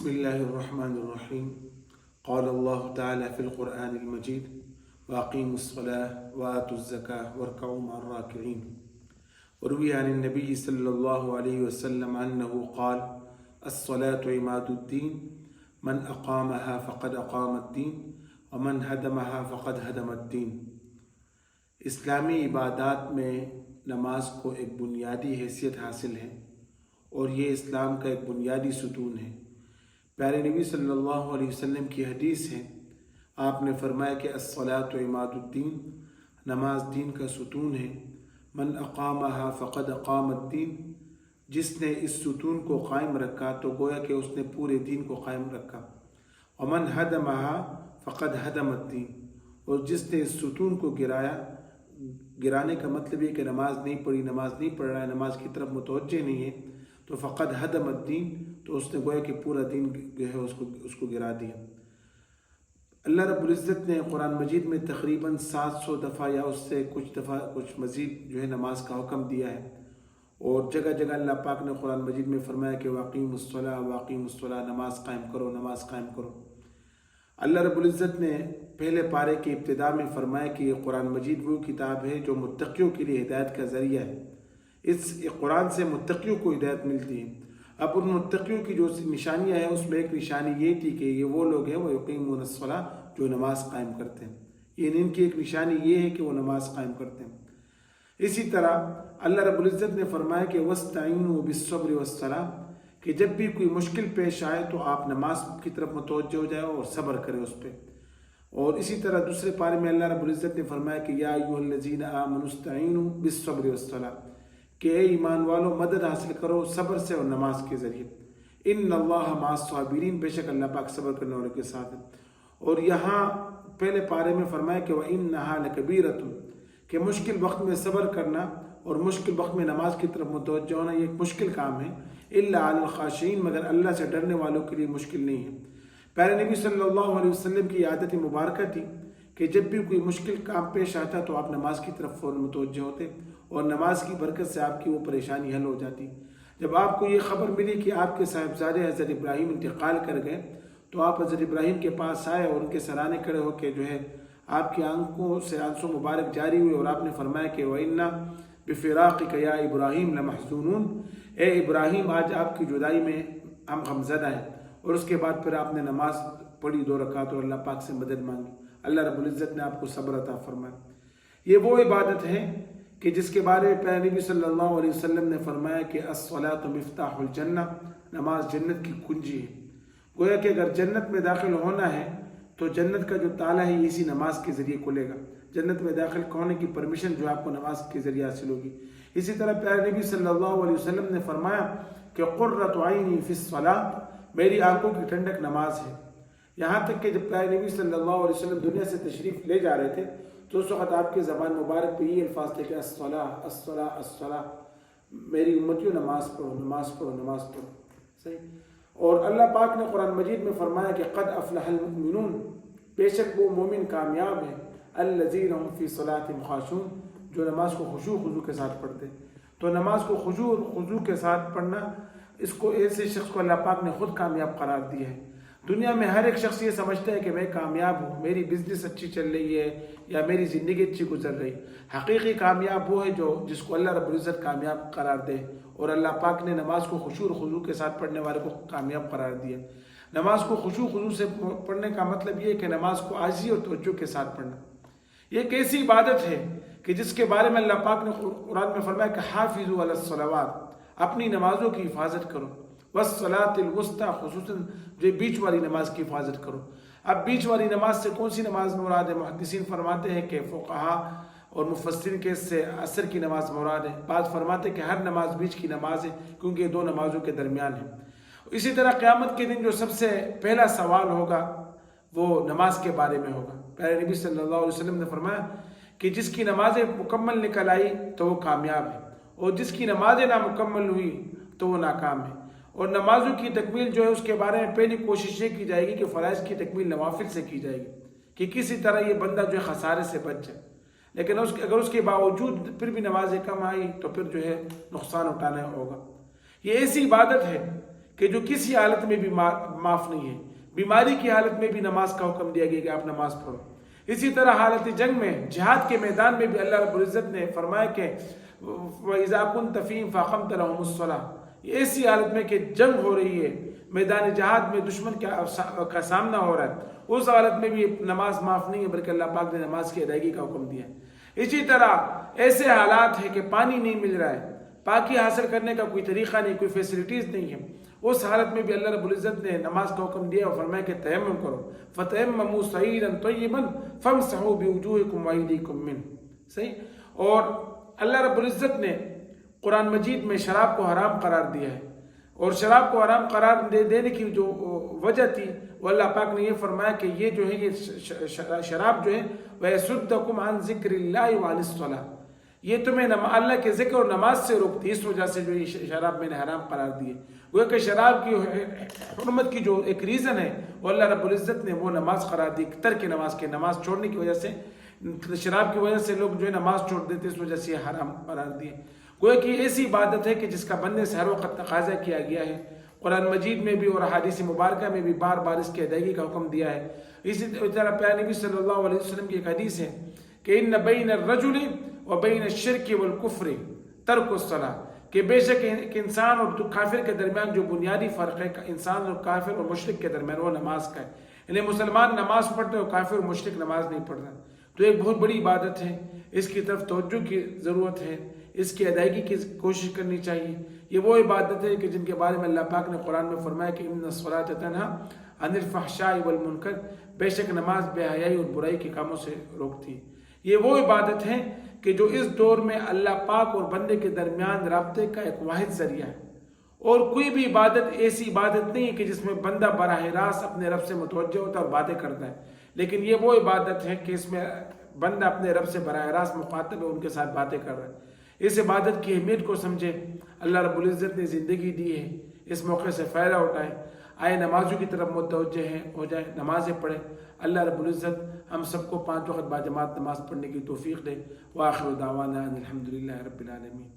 بسم الله الرحمن الرحيم. قال الله تعالى في القرآن المجيد: وأقيموا الصلاة وآتوا الزكاة واركعوا مع الراكعين. وروي عن النبي صلى الله عليه وسلم أنه قال: الصلاة عماد الدين، من أقامها فقد أقام الدين ومن هدمها فقد هدم الدين. اسلامی عبادات میں نماز کو ایک بنیادی حیثیت حاصل ہے اور یہ اسلام کا ایک بنیادی ستون ہے۔ پیارے نبی صلی اللہ علیہ وسلم کی حدیث ہے، آپ نے فرمایا کہ الصلاۃ عماد الدین، نماز دین کا ستون ہے۔ من اقامها فقد اقام الدین، جس نے اس ستون کو قائم رکھا تو گویا کہ اس نے پورے دین کو قائم رکھا۔ ومن هدمها فقد هدم الدین، اور جس نے اس ستون کو گرانے کا مطلب یہ کہ نماز نہیں پڑھی، نماز نہیں پڑھ رہا ہے، نماز کی طرف متوجہ نہیں ہے، تو فقد ہدم الدین، تو اس نے گویا کہ پورا دین جو ہے اس کو گرا دیا۔ اللہ رب العزت نے قرآن مجید میں تقریباً 700 دفعہ یا اس سے کچھ مزید جو ہے نماز کا حکم دیا ہے، اور جگہ جگہ اللہ پاک نے قرآن مجید میں فرمایا کہ واقیموا الصلاۃ واقیموا الصلاۃ، نماز قائم کرو، نماز قائم کرو۔ اللہ رب العزت نے پہلے پارے کی ابتدا میں فرمایا کہ یہ قرآن مجید وہ کتاب ہے جو متقیوں کے لیے ہدایت کا ذریعہ ہے۔ اس قرآن سے متقیوں کو ہدایت ملتی ہے۔ اب ان متقیوں کی جو نشانیاں ہیں، اس میں ایک نشانی یہ تھی کہ یہ وہ لوگ ہیں وہ یقیمون الصلاۃ، جو نماز قائم کرتے ہیں۔ یعنی ان کی ایک نشانی یہ ہے کہ وہ نماز قائم کرتے ہیں۔ اسی طرح اللہ رب العزت نے فرمایا کہ وَاسْتَعِینُوا بِالصَّبْرِ وَالصَّلَاةِ، کہ جب بھی کوئی مشکل پیش آئے تو آپ نماز کی طرف متوجہ ہو جائے اور صبر کریں اس پہ۔ اور اسی طرح دوسرے پارے میں اللہ رب العزت نے فرمایا کہ یا ایھا الذین آمنوا استعینوا بالصبر والصلاۃ، کہ اے ایمان والو مدد حاصل کرو صبر سے اور نماز کے ذریعے۔ ان اللہ مع الصابرین، بے شک اللہ پاک صبر کرنے والوں کے ساتھ ہے۔ اور یہاں پہلے پارے میں فرمایا کہ وَإِنَّهَا لَكَبِيرَةٌ، کہ مشکل وقت میں صبر کرنا اور مشکل وقت میں نماز کی طرف متوجہ ہونا یہ ایک مشکل کام ہے، الا علی الخاشعین، مگر اللہ سے ڈرنے والوں کے لیے مشکل نہیں ہے۔ پیارے نبی صلی اللہ علیہ وسلم کی عادت مبارکہ تھی کہ جب بھی کوئی مشکل کام پیش آتا تو آپ نماز کی طرف فوراً متوجہ ہوتے، اور نماز کی برکت سے آپ کی وہ پریشانی حل ہو جاتی۔ جب آپ کو یہ خبر ملی کہ آپ کے صاحبزادے حضرت ابراہیم انتقال کر گئے تو آپ حضرت ابراہیم کے پاس آئے اور ان کے سرانے کھڑے ہو کے جو ہے آپ کی آنکھوں سے آنسو مبارک جاری ہوئے، اور آپ نے فرمایا کہ وَإِنَّا بِفِرَاقِكَ يَا إِبْرَاهِيمُ لَمَحْزُونُونَ، اے ابراہیم آج آپ کی جدائی میں ہم غمزدہ ہیں۔ اور اس کے بعد پھر آپ نے نماز پڑھی 2 رکعت اور اللہ پاک سے مدد مانگی۔ اللہ رب العزت نے آپ کو صبر عطا فرمایا۔ یہ وہ عبادت ہے کہ جس کے بارے میں پیارے نبی صلی اللہ علیہ وسلم نے فرمایا کہ الصلاۃ مفتاح الجنہ، نماز جنت کی کنجی ہے۔ گویا کہ اگر جنت میں داخل ہونا ہے تو جنت کا جو تالا ہے یہ اسی نماز کے ذریعے کھلے گا۔ جنت میں داخل ہونے کی پرمیشن جو آپ کو نماز کے ذریعے حاصل ہوگی۔ اسی طرح پیارے نبی صلی اللہ علیہ وسلم نے فرمایا کہ قرۃ عینی فی الصلاۃ، میری آنکھوں کی ٹھنڈک نماز ہے۔ یہاں تک کہ جب پیارے نبی صلی اللہ علیہ وسلم دنیا سے تشریف لے جا رہے تھے تو اس وقت آپ کے زبان مبارک پہ یہ الفاظ تھے کہ الصلاۃ الصلاۃ الصلاۃ، میری امتیوں نماز پڑھو، نماز پڑھو، نماز پڑھو۔ صحیح۔ اور اللہ پاک نے قرآن مجید میں فرمایا کہ قد افلح المؤمنون، بے شک وہ مومن کامیاب ہیں، الذین هم فی صلاتہم خاشعون، جو نماز کو خشوع خضوع کے ساتھ پڑھتے۔ تو نماز کو خشوع اور خضوع کے ساتھ پڑھنا، اس کو ایسے شخص کو اللہ پاک نے خود کامیاب قرار دیا ہے۔ دنیا میں ہر ایک شخص یہ سمجھتا ہے کہ میں کامیاب ہوں، میری بزنس اچھی چل رہی ہے یا میری زندگی اچھی گزر رہی۔ حقیقی کامیاب وہ ہے جس کو اللہ رب العزت کامیاب قرار دے، اور اللہ پاک نے نماز کو خشوع اور خضوع کے ساتھ پڑھنے والے کو کامیاب قرار دیا۔ نماز کو خشوع خضوع سے پڑھنے کا مطلب یہ ہے کہ نماز کو عاجزی اور توجہ کے ساتھ پڑھنا۔ یہ ایک ایسی عبادت ہے کہ جس کے بارے میں اللہ پاک نے قرآن میں فرمایا کہ حافظوا علی الصلوات، اپنی نمازوں کی حفاظت کرو، والصلاۃ الوسطیٰ، خصوصاً جو بیچ والی نماز کی حفاظت کرو۔ اب بیچ والی نماز سے کون سی نماز مراد ہے؟ محدثین فرماتے ہیں کہ فقہاء اور مفسرین کے اس سے عصر کی نماز مراد ہے، بعض فرماتے ہیں کہ ہر نماز بیچ کی نماز ہے کیونکہ یہ 2 نمازوں کے درمیان ہے۔ اسی طرح قیامت کے دن جو سب سے پہلا سوال ہوگا وہ نماز کے بارے میں ہوگا۔ پیارے نبی صلی اللہ علیہ وسلم نے فرمایا کہ جس کی نمازیں مکمل نکل آئی تو وہ کامیاب ہے، اور جس کی نمازیں نامکمل ہوئی تو وہ ناکام ہے۔ اور نمازوں کی تکمیل جو ہے اس کے بارے میں پہلی کوشش یہ کی جائے گی کہ فرائض کی تکمیل نوافل سے کی جائے گی، کہ کسی طرح یہ بندہ جو ہے خسارے سے بچ جائے۔ لیکن اگر اس کے باوجود پھر بھی نمازیں کم آئی تو پھر جو ہے نقصان اٹھانا ہوگا۔ یہ ایسی عبادت ہے کہ جو کسی حالت میں بھی معاف نہیں ہے. بیماری کی حالت میں بھی نماز کا حکم دیا گیا کہ آپ نماز پڑھو. اسی طرح حالت جنگ میں، جہاد کے میدان میں بھی اللہ رب العزت نے فرمایا کہ وَإِذَا كُنْتَ فِيهِمْ فَأَقَمْتَ لَهُمُ الصَّلَاةَ. ایسی حالت میں کہ جنگ ہو رہی ہے، میدان جہاد میں دشمن کا سامنا ہو رہا ہے، اس حالت میں بھی نماز معاف نہیں ہے بلکہ اللہ پاک نے نماز کی ادائیگی کا حکم دیا ہے. اسی طرح ایسے حالات ہیں کہ پانی نہیں مل رہا ہے، پاکی حاصل کرنے کا کوئی طریقہ نہیں، کوئی فیسلٹیز نہیں ہے، اس حالت میں بھی اللہ رب العزت نے نماز کا حکم دیا اور فرمایا کہ تیمم کرو. فَتَيَمَّمُوا صَعِيدًا طَيِّبًا فَامْسَحُوا بِوُجُوهِكُمْ وَأَيْدِيكُمْ مِنْهُ. صحیح. اور اللہ رب العزت نے قرآن مجید میں شراب کو حرام قرار دیا ہے، اور شراب کو حرام قرار دینے کی جو وجہ تھی وہ اللہ پاک نے یہ فرمایا کہ یہ جو ہے، یہ شراب جو ہے وَيَصُدَّكُمْ عَنْ ذِكْرِ اللَّهِ وَعَنِ الصَّلَاةِ، یہ تمہیں اللہ کے ذکر اور نماز سے روکتی. اس وجہ سے جو یہ شراب میں نے حرام قرار دی ہے. وہ کہ شراب کی حرمت کی جو ایک ریزن ہے وہ اللہ رب العزت نے وہ نماز قرار دی. ترک نماز کے، نماز چھوڑنے کی وجہ سے، شراب کی وجہ سے لوگ جو ہے نماز چھوڑ دیتے، اس وجہ سے یہ حرام قرار دی. گویا کہ ایسی عبادت ہے کہ جس کا بندے سے ہر وقت تقاضا کیا گیا ہے. قرآن مجید میں بھی اور احادیث مبارکہ میں بھی بار بار اس کی ادائیگی کا حکم دیا ہے. اسی طرح پیارے نبی صلی اللہ علیہ وسلم کی ایک حدیث ہے کہ ان بین الرجل وبین الشرک والکفر ترک الصلاۃ، کہ بے شک انسان اور کافر کے درمیان جو بنیادی فرق ہے انسان اور کافر اور مشرک کے درمیان، وہ نماز کا ہے. یعنی مسلمان نماز پڑھتے اور کافر اور مشرک نماز نہیں پڑھتا. تو ایک بہت بڑی عبادت ہے، اس کی طرف توجہ کی ضرورت ہے، اس کی ادائیگی کی کوشش کرنی چاہیے. یہ وہ عبادت ہے کہ جن کے بارے میں اللہ پاک نے قرآن میں فرمایا کہ ان الصلاۃ تنہی عن الفحشاء والمنکر، بے شک نماز بے حیائی اور برائی کے کاموں سے روکتی. یہ وہ عبادت ہے کہ جو اس دور میں اللہ پاک اور بندے کے درمیان رابطے کا ایک واحد ذریعہ ہے. اور کوئی بھی عبادت ایسی عبادت نہیں ہے کہ جس میں بندہ براہ راست اپنے رب سے متوجہ ہوتا ہے اور باتیں کرتا ہے، لیکن یہ وہ عبادت ہے کہ اس میں بندہ اپنے رب سے براہ راست مخاطب ہے، ان کے ساتھ باتیں کر رہا ہے. اس عبادت کی اہمیت کو سمجھے. اللہ رب العزت نے زندگی دی ہے، اس موقع سے فائدہ اٹھائے. آئے نمازوں کی طرف متوجہ ہو جائیں، نمازیں پڑھیں. اللہ رب العزت ہم سب کو 5 وقت باجماعت نماز پڑھنے کی توفیق دے. وآخر دعوانا ان الحمدللہ رب العالمین.